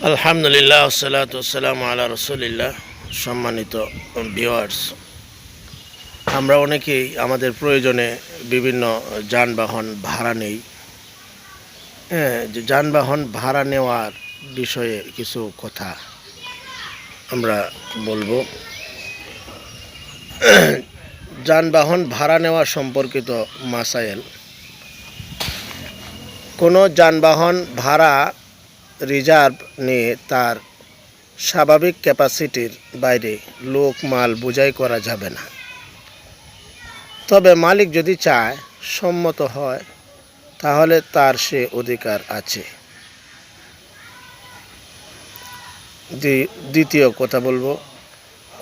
আলহামদুলিল্লাহ ওয়াসসালাতু ওয়াসসালামু আলা রাসূলিল্লাহ। সম্মানিত ভিউয়ার্স, আমরা অনেকেই আমাদের প্রয়োজনে বিভিন্ন যানবাহন ভাড়া নেই। যে যানবাহন ভাড়া নেওয়ার বিষয়ে কিছু কথা আমরা বলবো। যানবাহন ভাড়া নেওয়া সম্পর্কিত মাসায়েল। কোনো যানবাহন ভাড়া রিজার্ভ নিয়ে তার স্বাভাবিক ক্যাপাসিটির বাইরে লোক মাল বোঝাই করা যাবে না। তবে মালিক যদি চায়, সম্মত হয়, তাহলে তার সে অধিকার আছে। দ্বিতীয় কথা বলবো,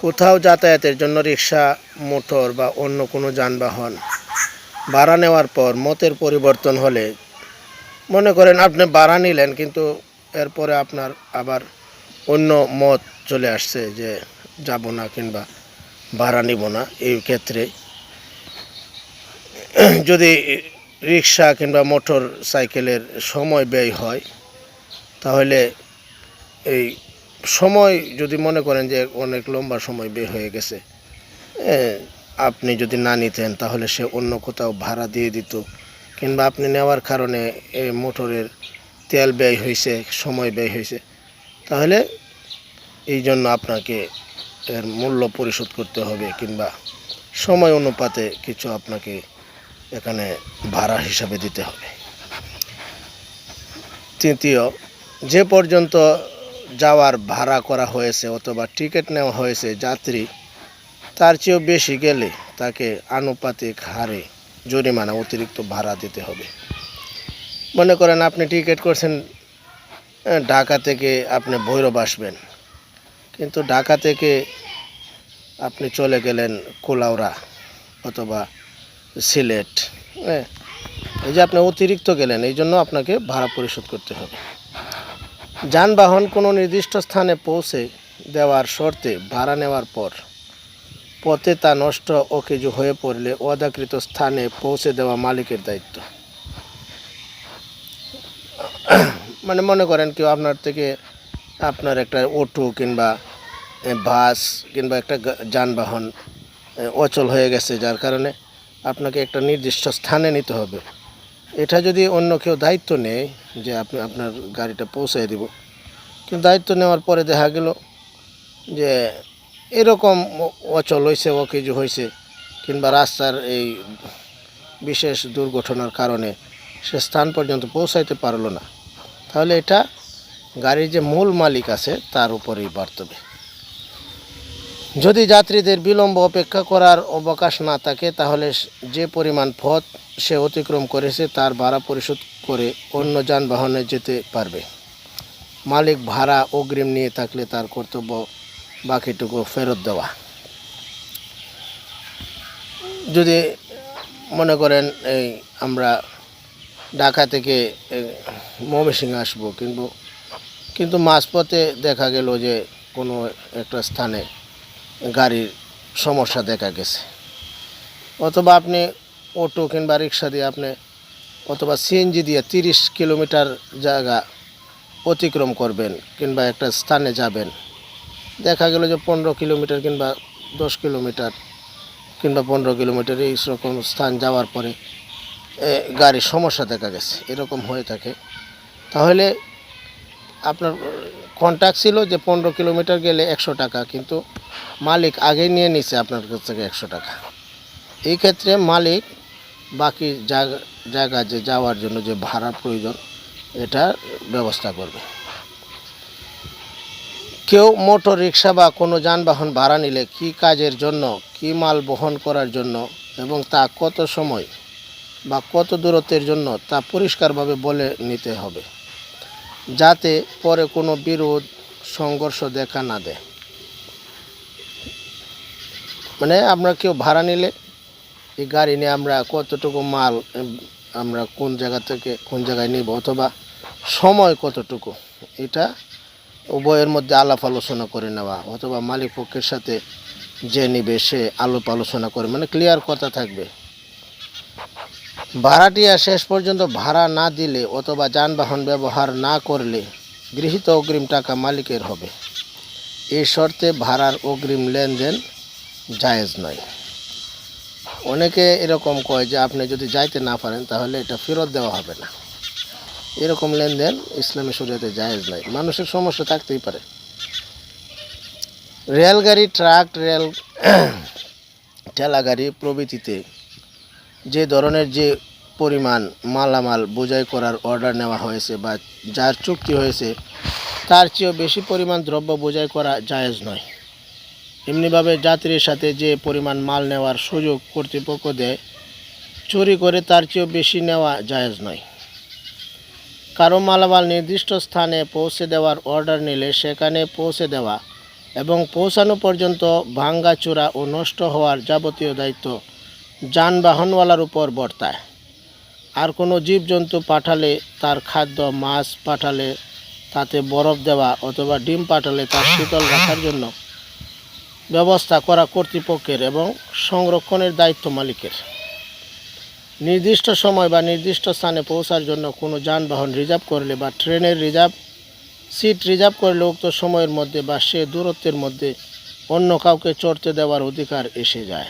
কোথাও যাতায়াতের জন্য রিক্সা, মোটর বা অন্য কোনো যানবাহন ভাড়া নেওয়ার পর মতের পরিবর্তন হলে, মনে করেন আপনি ভাড়া নিলেন কিন্তু এরপরে আপনার আবার অন্য মত চলে আসছে যে যাব না কিংবা ভাড়া নিব না, এই ক্ষেত্রে যদি রিক্সা কিংবা মোটর সাইকেলের সময় ব্যয় হয়, তাহলে এই সময় যদি মনে করেন যে অনেক লম্বা সময় ব্যয় হয়ে গেছে, আপনি যদি না নিতেন তাহলে সে অন্য কোথাও ভাড়া দিয়ে দিত, কিংবা আপনি নেওয়ার কারণে এই মোটরের তেল ব্যয় হয়েছে, সময় ব্যয় হয়েছে, তাহলে এই জন্য আপনাকে এর মূল্য পরিশোধ করতে হবে, কিংবা সময় অনুপাতে কিছু আপনাকে এখানে ভাড়া হিসাবে দিতে হবে। তৃতীয়, যে পর্যন্ত যাওয়ার ভাড়া করা হয়েছে অথবা টিকিট নেওয়া হয়েছে যাত্রী, তার চেয়েও বেশি গেলে তাকে আনুপাতিক হারে জরিমানা, অতিরিক্ত ভাড়া দিতে হবে। মনে করেন আপনি টিকিট করছেন ঢাকা থেকে আপনি ভৈরব আসবেন, কিন্তু ঢাকা থেকে আপনি চলে গেলেন কুলাউড়া অথবা সিলেট, এই যে আপনি অতিরিক্ত গেলেন, এই জন্য আপনাকে ভাড়া পরিশোধ করতে হবে। যানবাহন কোনো নির্দিষ্ট স্থানে পৌঁছে দেওয়ার শর্তে ভাড়া নেওয়ার পর পথে তা নষ্ট অকেজো হয়ে পড়লে অদাকৃত স্থানে পৌঁছে দেওয়া মালিকের দায়িত্ব। মানে মনে করেন কেউ আপনার থেকে আপনার একটা অটো কিংবা বাস কিংবা একটা যানবাহন অচল হয়ে গেছে, যার কারণে আপনাকে একটা নির্দিষ্ট স্থানে নিতে হবে। এটা যদি অন্য কেউ দায়িত্ব নেয় যে আপনি আপনার গাড়িটা পৌঁছায় দিব, কিন্তু দায়িত্ব নেওয়ার পরে দেখা গেল যে এরকম অচল হয়েছে, অকেজো হয়েছে, কিংবা রাস্তার এই বিশেষ দুর্ঘটনার কারণে সে স্থান পর্যন্ত পৌঁছাইতে পারলো না, তাহলে এটা গাড়ির যে মূল মালিক আছে তার উপরেই বর্তবে। যদি যাত্রীদের বিলম্ব অপেক্ষা করার অবকাশ না থাকে, তাহলে যে পরিমাণ পথ সে অতিক্রম করেছে তার ভাড়া পরিশোধ করে অন্য যানবাহনে যেতে পারবে। মালিক ভাড়া অগ্রিম নিয়ে থাকলে তার কর্তব্য বাকিটুকু ফেরত দেওয়া। যদি মনে করেন এই আমরা ঢাকা থেকে ময়মনসিংহ আসবো, কিন্তু মাঝপথে দেখা গেল যে কোনো একটা স্থানে গাড়ির সমস্যা দেখা গেছে, অথবা আপনি অটো কিংবা রিক্সা দিয়ে আপনি অথবা সিএনজি দিয়ে 30 কিলোমিটার জায়গা অতিক্রম করবেন কিংবা একটা স্থানে যাবেন, দেখা গেল যে 15 কিলোমিটার কিংবা 10 কিলোমিটার কিংবা 15 কিলোমিটার এই রকম স্থান যাওয়ার পরে গাড়ির সমস্যা দেখা গেছে, এরকম হয়ে থাকে, তাহলে আপনার কন্ট্রাক্ট ছিল যে 15 কিলোমিটার গেলে 100 টাকা, কিন্তু মালিক আগে নিয়ে নিছে আপনার কাছ থেকে 100 টাকা। এই ক্ষেত্রে মালিক বাকি জায়গা যে যাওয়ার জন্য যে ভাড়া প্রয়োজন, এটা ব্যবস্থা করবে। কেউ মোটর রিক্সা বা কোনো যানবাহন ভাড়া নিলে কী কাজের জন্য, কী মাল বহন করার জন্য এবং তা কত সময় বা কত দূরত্বের জন্য তা পরিষ্কারভাবে বলে নিতে হবে, যাতে পরে কোনো বিরোধ সংঘর্ষ দেখা না দেয়। মানে আমরা কেউ ভাড়া নিলে এই গাড়ি নিয়ে আমরা কতটুকু মাল আমরা কোন জায়গা থেকে কোন জায়গায় নিব, অথবা সময় কতটুকু, এটা উভয়ের মধ্যে আলাপ আলোচনা করে নেওয়া, অথবা মালিক পক্ষের সাথে যে নিবে সে আলাপ আলোচনা করে, মানে ক্লিয়ার কথা থাকবে। ভাড়াটিয়া শেষ পর্যন্ত ভাড়া না দিলে অথবা যানবাহন ব্যবহার না করলে গৃহীত অগ্রিম টাকা মালিকের হবে। এই শর্তে ভাড়ার অগ্রিম লেনদেন জায়েজ নয়। অনেকে এরকম কয় যে আপনি যদি যাইতে না পারেন তাহলে এটা ফেরত দেওয়া হবে না। এরকম লেনদেন ইসলামী শরীয়তে জায়েজ নয়। মানুষের সমস্যা থাকতেই পারে। রেলগাড়ি, ট্রাক, ঠেলাগাড়ি প্রভৃতিতে যে ধরনের যে পরিমাণ মালামাল বোঝাই করার অর্ডার নেওয়া হয়েছে বা যার চুক্তি হয়েছে তার চেয়েও বেশি পরিমাণ দ্রব্য বোঝাই করা জায়েজ নয়। এমনিভাবে যাত্রীর সাথে যে পরিমাণ মাল নেওয়ার সুযোগ কর্তৃপক্ষ দেয়, চুরি করে তার চেয়েও বেশি নেওয়া জায়েজ নয়। কারো মালামাল নির্দিষ্ট স্থানে পৌঁছে দেওয়ার অর্ডার নিলে সেখানে পৌঁছে দেওয়া এবং পৌঁছানো পর্যন্ত ভাঙাচোরা ও নষ্ট হওয়ার যাবতীয় দায়িত্ব যানবাহনওয়ালার উপর বর্তায়। আর কোনো জীবজন্তু পাঠালে তার খাদ্য, মাছ পাঠালে তাতে বরফ দেওয়া অথবা ডিম পাঠালে তার শীতল রাখার জন্য ব্যবস্থা করা কর্তৃপক্ষের এবং সংরক্ষণের দায়িত্ব মালিকের। নির্দিষ্ট সময় বা নির্দিষ্ট স্থানে পৌঁছার জন্য কোনো যানবাহন রিজার্ভ করলে বা ট্রেনের সিট রিজার্ভ করলে উক্ত সময়ের মধ্যে বা সে দূরত্বের মধ্যে অন্য কাউকে চড়তে দেওয়ার অধিকার এসে যায়।